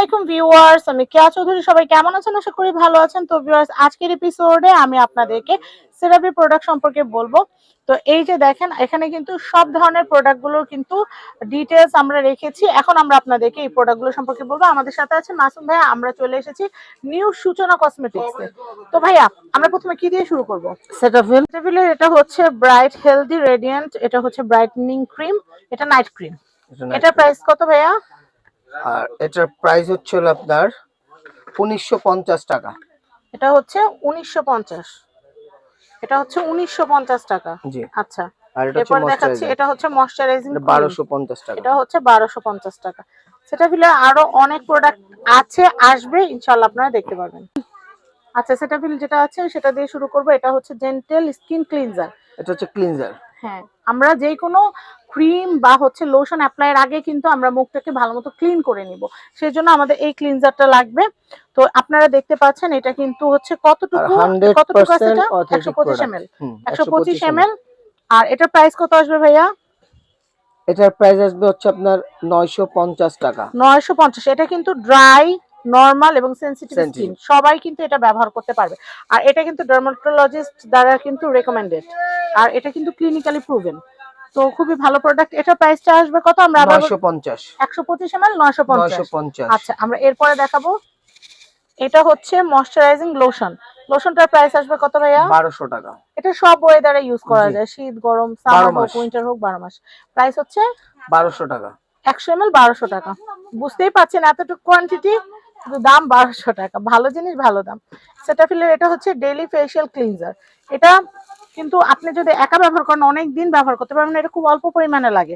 আলাইকুম ভিউয়ার্স, আমি কেয়া চৌধুরী। সবাই কেমন আছেন? আশা করি ভালো আছেন। তো ভিউয়ার্স, আজকের এপিসোডে আমি আপনাদেরকে সেরাভি প্রোডাক্ট সম্পর্কে বলবো। তো এই যে দেখেন, এখানে কিন্তু সব ধরনের প্রোডাক্টগুলোর কিন্তু ডিটেলস আমরা রেখেছি। এখন আমরা আপনাদেরকে এই প্রোডাক্টগুলো সম্পর্কে বলবো। আমাদের সাথে আছে মাসুম ভাইয়া। আমরা চলে এসেছি নিউ সূচনা কসমেটিক্সে। তো ভাইয়া, আমরা প্রথমে কি দিয়ে শুরু করব? সেটাফিলের এটা হচ্ছে ব্রাইট হেলদি রেডিয়েন্ট, এটা হচ্ছে ব্রাইটনিং ক্রিম, এটা নাইট ক্রিম। এটা প্রাইস কত ভাইয়া? আর এটার প্রাইস হচ্ছে আপনার 1950 টাকা। এটা হচ্ছে 1950। এটা হচ্ছে 1950 টাকা। জি। আচ্ছা, আর এটা এরপর দেখাচ্ছি এটা হচ্ছে ময়শ্চারাইজিং 1250 টাকা। এটা হচ্ছে 1250 টাকা। সেটাফিলে আরো অনেক প্রোডাক্ট আছে, আসবে ইনশাআল্লাহ, আপনারা দেখতে পারবেন। আচ্ছা, সেটাফিল যেটা আছে সেটা দিয়ে শুরু করব। এটা হচ্ছে জেন্টেল স্কিন ক্লিনজার। এটা হচ্ছে ক্লিনজার। হ্যাঁ, আমরা যে কোনো ক্রিম বা হচ্ছে লোশন অ্যাপ্লাইয়ের আগে কিন্তু আমরা মুখটাকে ভালোমতো ক্লিন করে নিব, সেজন্য আমাদের এই ক্লিনজারটা লাগবে। তো আপনারা দেখতে পাচ্ছেন এটা কিন্তু হচ্ছে কতটুকু আছে? এটা 125 ml। 125 ml। আর এটার প্রাইস কত আসবে ভাইয়া? এটার প্রাইস আসবে হচ্ছে আপনার 950 টাকা। 950। এটা কিন্তু ড্রাই, নরমাল এবং সেনসিটিভ স্কিন সবাই কিন্তু এটা ব্যবহার করতে পারবে। আর এটা কিন্তু ডার্মাটোলজিস্ট দ্বারা কিন্তু রেকমেন্ডেড, আর এটা কিন্তু ক্লিনিক্যালি প্রুভেন। তো খুবই ভালো প্রোডাক্ট। এটার প্রাইসটা আসবে কত? আমরা আবার 950। 125 ml 950। আচ্ছা, আমরা এরপরে দেখাবো। এটা হচ্ছে ময়শ্চারাইজিং লোশন। লোশনটার প্রাইস আসবে কত ভাইয়া? 1200 টাকা। এটা সব ওয়েদারে ইউজ করা যায়, শীত, গরম, সামার হোক, উইন্টার হোক, 12 মাস। প্রাইস হচ্ছে 1200 টাকা। 100 ml 1200 টাকা। বুঝতেই পাচ্ছেন এতটুকু কোয়ান্টিটি, কিন্তু দাম 1200 টাকা। ভালো জিনিস, ভালো দাম। সেটাফিলের এটা হচ্ছে ডেইলি ফেশিয়াল ক্লিনজার। এটা কিন্তু আপনি যদি একা ব্যবহার করেন অনেক দিন ব্যবহার করতে পারবেন। এটা খুব অল্প পরিমাণে লাগে।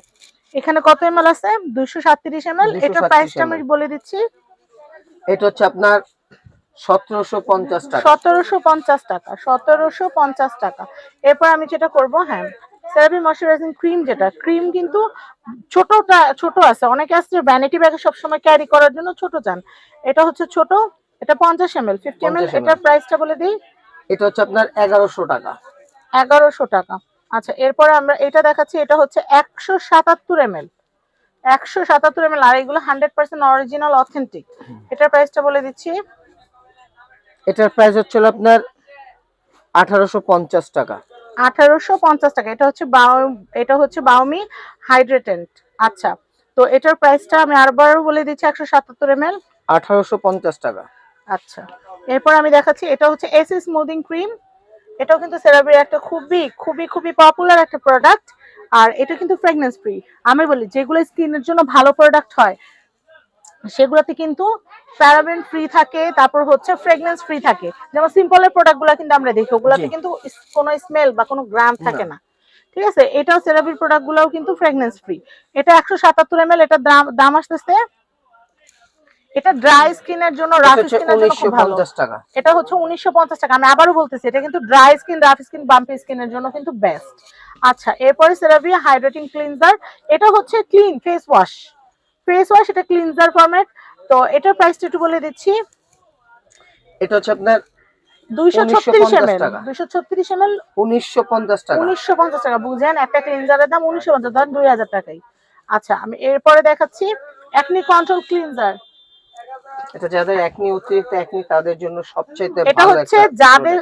এখানে কত ml আছে? 237 ml। এটার প্রাইসটা আমি বলে দিচ্ছি। এটা হচ্ছে আপনার 1750 টাকা। 1750 টাকা। 1750 টাকা। এরপর আমি যেটা করব, হ্যাঁ, সেরাভি ময়শ্চারাইজিং ক্রিম, যেটা ক্রিম কিন্তু ছোট আছে, অনেকে আছে ভ্যানিটি ব্যাগে সবসময় ক্যারি করার জন্য ছোট চান। এটা হচ্ছে ছোট, এটা 50 ml 50 ml। এটার প্রাইসটা বলে দিই। এটা হচ্ছে আপনার 1100 টাকা। 1100 টাকা। আচ্ছা, এরপরে আমরা এটা দেখাচ্ছি। এটা হচ্ছে 177 ml 177 ml। আর এগুলো 100% অরিজিনাল অথেন্টিক। এটার প্রাইসটা বলে দিচ্ছি। এটার প্রাইস হচ্ছে আপনার 1850 টাকা। 1850 টাকা। এটা হচ্ছে বাউমি হাইড্রেটেন্ট। আচ্ছা, তো এটার প্রাইসটা আমি আরবারও বলে দিচ্ছি। 177 ml 1850 টাকা। আচ্ছা, এরপর আমি দেখাচ্ছি। এটা হচ্ছে এসি স্মুদিং ক্রিম। এটাও কিন্তু সেরাভির একটা খুবই খুবই খুবই পপুলার একটা প্রোডাক্ট। আর এটা কিন্তু ফ্রেগনেন্স ফ্রি। আমি বলি, যেগুলো স্কিনের জন্য ভালো প্রোডাক্ট হয় সেগুলোতে কিন্তু প্যারাবেন ফ্রি থাকে, তারপর হচ্ছে ফ্রেগনেন্স ফ্রি থাকে। যেমন সিম্পলের প্রোডাক্টগুলো কিন্তু আমরা দেখি ওগুলাতে কিন্তু কোনো স্মেল বা কোনো গ্রাম থাকে না। ঠিক আছে, এটাও সেরাভির প্রোডাক্টগুলোও কিন্তু ফ্রেগনেন্স ফ্রি। এটা 177 ml। এটা দাম আসতেছে, এটা ড্রাই স্কিনের জন্য, রাফ স্কিনের জন্য খুব ভালো। এটা হচ্ছে 1950 টাকা। আমি আবারও বলতেছি, এটা কিন্তু dry skin, rough skin, bumpy স্কিনের জন্য কিন্তু বেস্ট। আচ্ছা, এরপরে সেরাভি হাইড্রেটিং ক্লিনজার। এটা হচ্ছে ক্লিন ফেস ওয়াশ। এটা ক্লিনজার ফরম্যাট। তো এটার প্রাইসটা একটু বলে দিচ্ছি। এটা হচ্ছে আপনার 236 ml 236 ml 1950 টাকা। 1950 টাকা। বুঝেন, একটা ক্লিনজারের দাম 1950, ধরেন 2000 টাকাই। আচ্ছা, আমি এরপরে দেখাচ্ছি একনি কন্ট্রোল ক্লিনজার। এটা যাদের একনি, অতিরিক্ত একনি, তাদের জন্য সবচেয়ে ভালো। এটা হচ্ছে যাদের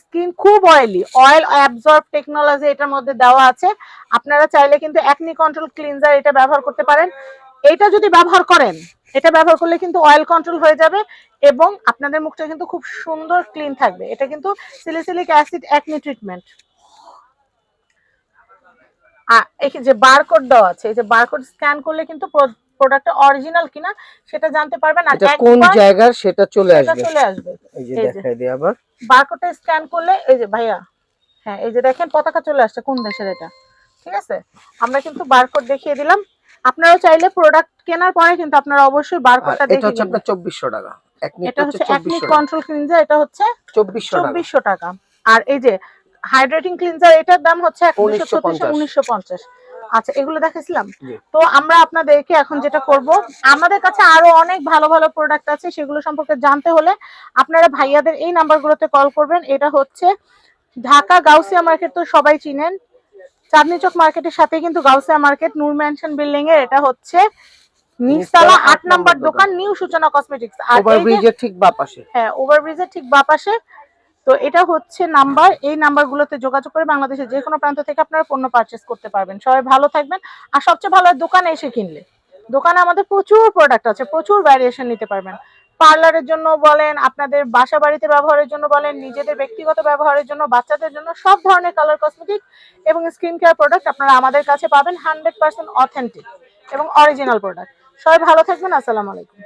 স্কিন খুব অয়েলি, অয়েল অ্যাবজর্ব টেকনোলজি এটার মধ্যে দেওয়া আছে। আপনারা চাইলে কিন্তু একনি কন্ট্রোল ক্লিনজার এটা ব্যবহার করতে পারেন। এটা যদি ব্যবহার করেন, এটা ব্যবহার করলে কিন্তু অয়েল কন্ট্রোল হয়ে যাবে এবং আপনাদের মুখটা কিন্তু খুব সুন্দর ক্লিন থাকবে। এটা কিন্তু স্যালিসিলিক অ্যাসিড একনি ট্রিটমেন্ট। এই যে বারকোড দেওয়া আছে, এই যে বারকোড স্ক্যান করলে কিন্তু প্রোডাক্টটা অরিজিনাল কিনা সেটা জানতে পারবেন। আর কোন জায়গার সেটা চলে আসবে। এই যে দেখাই দিই আবার। বারকোডটা স্ক্যান করলে এই যে ভাইয়া, হ্যাঁ, এই যে দেখেন পতাকা চলে আসছে কোন দেশের এটা। ঠিক আছে, আমরা কিন্তু বারকোড দেখিয়ে দিলাম। আপনারা চাইলে প্রোডাক্ট কেনার পরে কিন্তু আপনারা অবশ্যই বারকোডটা দেখে। এটা হচ্ছে আপনার 2400 টাকা। এটা হচ্ছে একনি কন্ট্রোল ক্লিনজার। এটা হচ্ছে 2400 টাকা। আর এই যে হাইড্রেটিং ক্লিনজার, এটার দাম হচ্ছে 1950। আচ্ছা, এগুলো দেখাইছিলাম। তো আমরা আপনাদেরকে এখন যেটা করব, আমাদের কাছে আরো অনেক ভালো ভালো প্রোডাক্ট আছে, সেগুলো সম্পর্কে জানতে হলে আপনারা ভাইয়াদের এই নাম্বারগুলোতে কল করবেন। এটা হচ্ছে ঢাকা গাউসিয়া মার্কেট, তো সবাই চিনেন। চাঁদনী চক মার্কেটের সাথে কিন্তু গাউসিয়া মার্কেট, নূর ম্যানশন বিল্ডিং এর। এটা হচ্ছে নিচতলা 8 নাম্বার দোকান, নিউ সূচনা কসমেটিক্স। আর ওভারব্রিজের ঠিক বাঁ পাশে। হ্যাঁ, ওভারব্রিজের ঠিক বাঁ পাশে। তো এটা হচ্ছে নাম্বার, এই নাম্বারগুলোতে যোগাযোগ করে বাংলাদেশের যে কোনো প্রান্ত থেকে আপনারা পণ্য পারচেজ করতে পারবেন। সবাই ভালো থাকবেন। আর সবচেয়ে ভালো দোকানে এসে কিনলে, দোকানে আমাদের প্রচুর প্রোডাক্ট আছে, প্রচুর ভ্যারিয়েশন নিতে পারবেন। পার্লারের জন্য বলেন, আপনাদের বাসা বাড়িতে ব্যবহারের জন্য বলেন, নিজেদের ব্যক্তিগত ব্যবহারের জন্য, বাচ্চাদের জন্য, সব ধরনের কালার কসমেটিক এবং স্কিন কেয়ার প্রোডাক্ট আপনারা আমাদের কাছে পাবেন 100% অথেন্টিক এবং অরিজিনাল প্রোডাক্ট। সবাই ভালো থাকবেন। আসসালামু আলাইকুম।